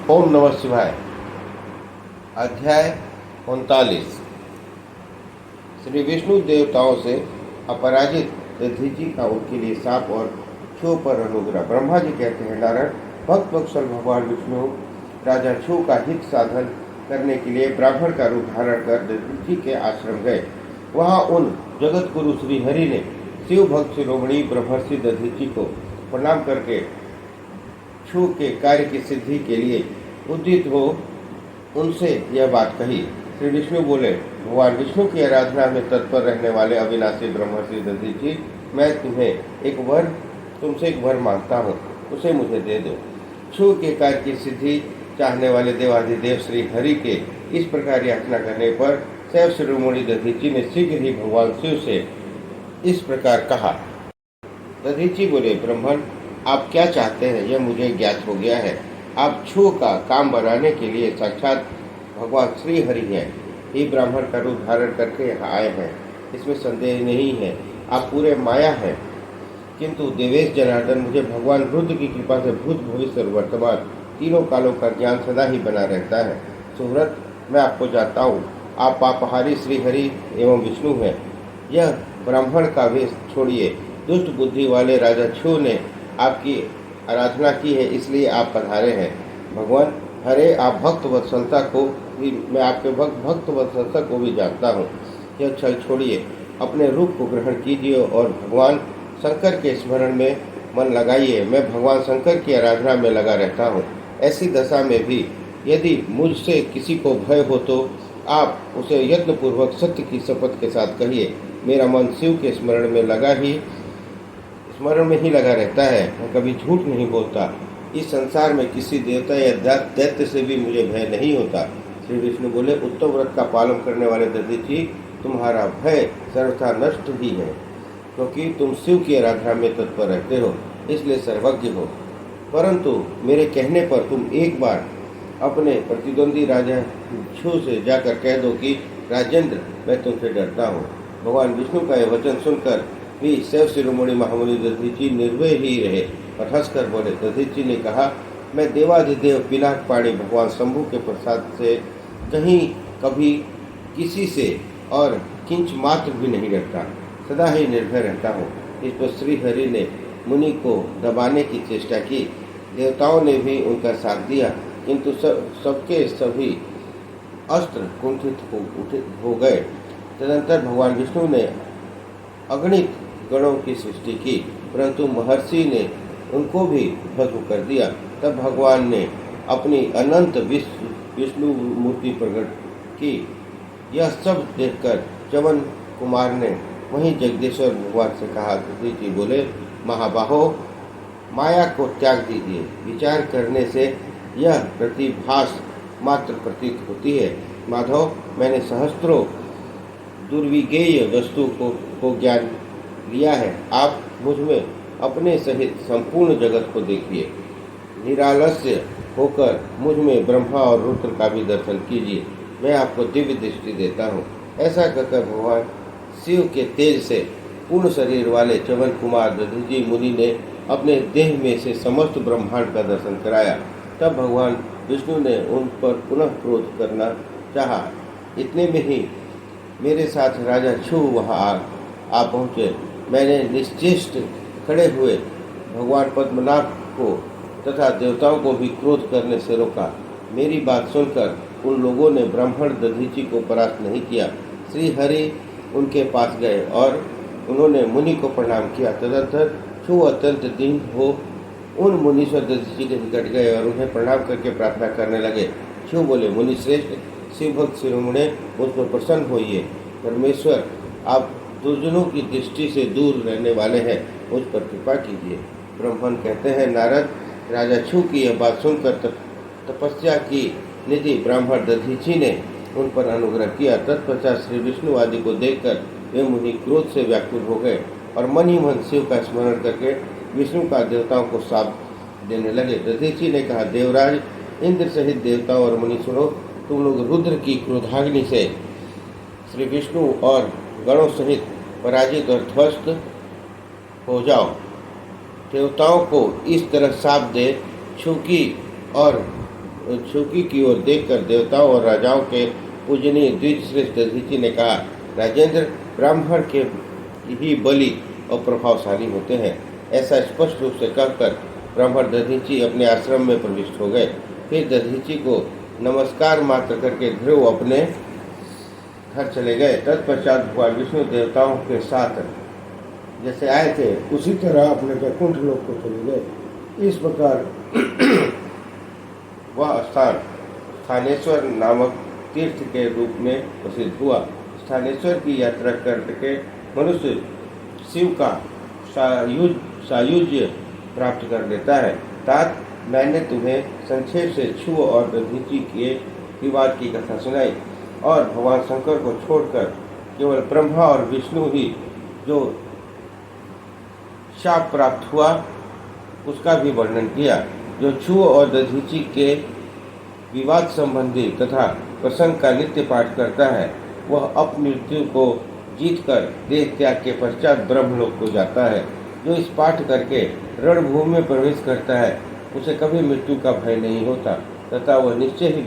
ओम नमः शिवाय। अध्याय 39। श्री विष्णु देवताओं से अपराजित दधीचि का उनके लिए शाप और क्षु पर अनुग्रह। ब्रह्मा जी कहते हैं, नारायण, भक्त वत्सल भगवान विष्णु राजा क्षु का हित साधन करने के लिए ब्राह्मण का रूप धारण कर दधीचि के आश्रम गए। वहाँ उन जगत गुरु श्री हरि ने शिव भक्त शिरोमणि ब्रह्मर्षि दधीचि को प्रणाम करके क्षु के कार्य की सिद्धि के लिए उद्यत हो उनसे यह बात कही। श्री विष्णु बोले, भगवान विष्णु की आराधना में तत्पर रहने वाले अविनाशी ब्रह्मर्षि दधीचि, मैं तुमसे एक वर मांगता हूँ, उसे मुझे दे दो। क्षु के कार्य की सिद्धि चाहने वाले देवाधिदेव श्री हरि के इस प्रकार याचना करने पर शैव शिरोमणि दधीचि ने शीघ्र ही भगवान शिव से इस प्रकार कहा। दधीचि बोले, ब्राह्मण, आप क्या चाहते हैं यह मुझे ज्ञात हो गया है। आप क्षु का काम बनाने के लिए साक्षात भगवान श्री हरि हैं। ये ब्राह्मण का रूप धारण करके यहाँ आए हैं, इसमें संदेह नहीं है। आप पूरे माया हैं, किंतु देवेश जनार्दन, मुझे भगवान रुद्र की कृपा से भूत भविष्य और वर्तमान तीनों कालों का ज्ञान सदा ही बना रहता है। सुव्रत, मैं आपको जानता हूँ, आप पापहारी श्री हरि एवं विष्णु हैं। यह ब्राह्मण का वेश छोड़िए। दुष्ट बुद्धि वाले राजा क्षु ने आपकी आराधना की है, इसलिए आप पधारे हैं। भगवान हरे, आप भक्त वत्सलता को भी, मैं आपके भक्त वत्सलता को भी जानता हूँ। यह छल छोड़िए, अपने रूप को ग्रहण कीजिए और भगवान शंकर के स्मरण में मन लगाइए। मैं भगवान शंकर की आराधना में लगा रहता हूँ। ऐसी दशा में भी यदि मुझसे किसी को भय हो तो आप उसे यत्नपूर्वक सत्य की शपथ के साथ कहिए। मेरा मन शिव के स्मरण में ही लगा रहता है, मैं कभी झूठ नहीं बोलता। इस संसार में किसी देवता या दैत्य से भी मुझे भय नहीं होता। श्री विष्णु बोले, उत्तम व्रत का पालन करने वाले दधीचि, तुम्हारा भय सर्वथा नष्ट ही है, क्योंकि तुम शिव की आराधना में तत्पर रहते हो, इसलिए सर्वज्ञ हो। परंतु मेरे कहने पर तुम एक बार अपने प्रतिद्वंदी राजा क्षु से जाकर कह दो कि राजेंद्र, मैं तुमसे डरता हूँ। भगवान विष्णु का यह वचन सुनकर भी शैव शिरोमणि महामुनि दधीचि निर्भय ही रहे और हंसकर बोले। दधीचि ने कहा, मैं देवाधिदेव पिनाक पाणी भगवान शंभु के प्रसाद से कभी किसी से और किंच मात्र भी नहीं डरता, सदा ही निर्भय रहता हूँ। इस पर श्री हरि ने मुनि को दबाने की चेष्टा की। देवताओं ने भी उनका साथ दिया, किंतु सबके सभी अस्त्र कुंठित हो गए। तदनंतर भगवान विष्णु ने अगणित गणों की सृष्टि की, परंतु महर्षि ने उनको भी भस्म कर दिया। तब भगवान ने अपनी अनंत विष्णु मूर्ति प्रकट की। यह सब देखकर च्यवन कुमार ने वहीं जगदीश्वर भगवान से कहा। दधीचि बोले, महाबाहो, माया को त्याग दीजिए। विचार करने से यह प्रतिभास मात्र प्रतीत होती है। माधव, मैंने सहस्त्रों दुर्विज्ञेय वस्तु को ज्ञान लिया है। आप मुझ में अपने सहित संपूर्ण जगत को देखिए। निरालस्य होकर मुझ में ब्रह्मा और रुद्र का भी दर्शन कीजिए। मैं आपको दिव्य दृष्टि देता हूँ। ऐसा कहकर भगवान शिव के तेज से पूर्ण शरीर वाले च्यवन कुमार दधीचि मुनि ने अपने देह में से समस्त ब्रह्मांड का दर्शन कराया। तब भगवान विष्णु ने उन पर पुनः क्रोध करना चाहा। इतने में ही मेरे साथ राजा क्षु वहाँ आ पहुँचे। मैंने निश्चेष्ट खड़े हुए भगवान पद्मनाभ को तथा देवताओं को भी क्रोध करने से रोका। मेरी बात सुनकर उन लोगों ने ब्राह्मण दधीचि को परास्त नहीं किया। श्री हरि उनके पास गए और उन्होंने मुनि को प्रणाम किया। तदंतर क्षु अत्यंत दीन हो उन मुनीश्वर दधीचि के निकट गए और उन्हें प्रणाम करके प्रार्थना करने लगे। क्षु बोले, मुनि श्रेष्ठ, शिव भक्त शिरोमणि, मुझ पर प्रसन्न होइए। परमेश्वर, आप दुर्जनों की दृष्टि से दूर रहने वाले हैं, मुझ पर कृपा कीजिए। ब्राह्मण कहते हैं, नारद, राजा क्षु की यह बात सुनकर तपस्या की निधि ब्राह्मण दधीचि ने उन पर अनुग्रह किया। तत्पश्चात श्री विष्णु आदि को देखकर वे मुनि क्रोध से व्याकुल हो गए और मन ही मन शिव का स्मरण करके विष्णु का देवताओं को शाप देने लगे। दधीचि ने कहा, देवराज, इंद्र सहित देवताओं और मुनि सुनो, तुम लोग रुद्र की क्रोधाग्नि से श्री विष्णु और गणों सहित पराजित और ध्वस्त हो जाओ। देवताओं को इस तरह शाप दे, क्षु की और छुकी की ओर देखकर देवताओं और राजाओं के पूजनीय द्विजश्रेष्ठ दधीचि ने कहा, राजेंद्र, ब्राह्मण के ही बलि और प्रभावशाली होते हैं। ऐसा स्पष्ट रूप से कहकर ब्राह्मण दधीचि अपने आश्रम में प्रविष्ट हो गए। फिर दधीचि को नमस्कार मात्र करके ध्रुव अपने घर चले गए। तत्पश्चात भगवान विष्णु देवताओं के साथ जैसे आए थे उसी तरह अपने वैकुंठ लोक को चले गए। इस प्रकार वह स्थान स्थानेश्वर नामक तीर्थ के रूप में प्रसिद्ध हुआ। स्थानेश्वर की यात्रा करके मनुष्य शिव का सायुज्य प्राप्त कर लेता है। तात, मैंने तुम्हें संक्षेप से छुओ और दधीचि के विवाद की कथा सुनाई और भगवान शंकर को छोड़कर केवल ब्रह्मा और विष्णु ही जो शाप प्राप्त हुआ उसका भी वर्णन किया। जो छुओ और दधीचि के विवाद संबंधी तथा प्रसंग का नित्य पाठ करता है वह अपमृत्यु को जीतकर देह त्याग के पश्चात ब्रह्मलोक को जाता है। जो इस पाठ करके रणभूमि में प्रवेश करता है उसे कभी मृत्यु का भय नहीं होता तथा वह निश्चय ही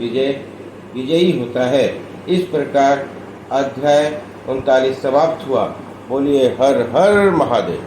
विजयी होता है। इस प्रकार अध्याय 39 समाप्त हुआ। बोलिए हर हर महादेव।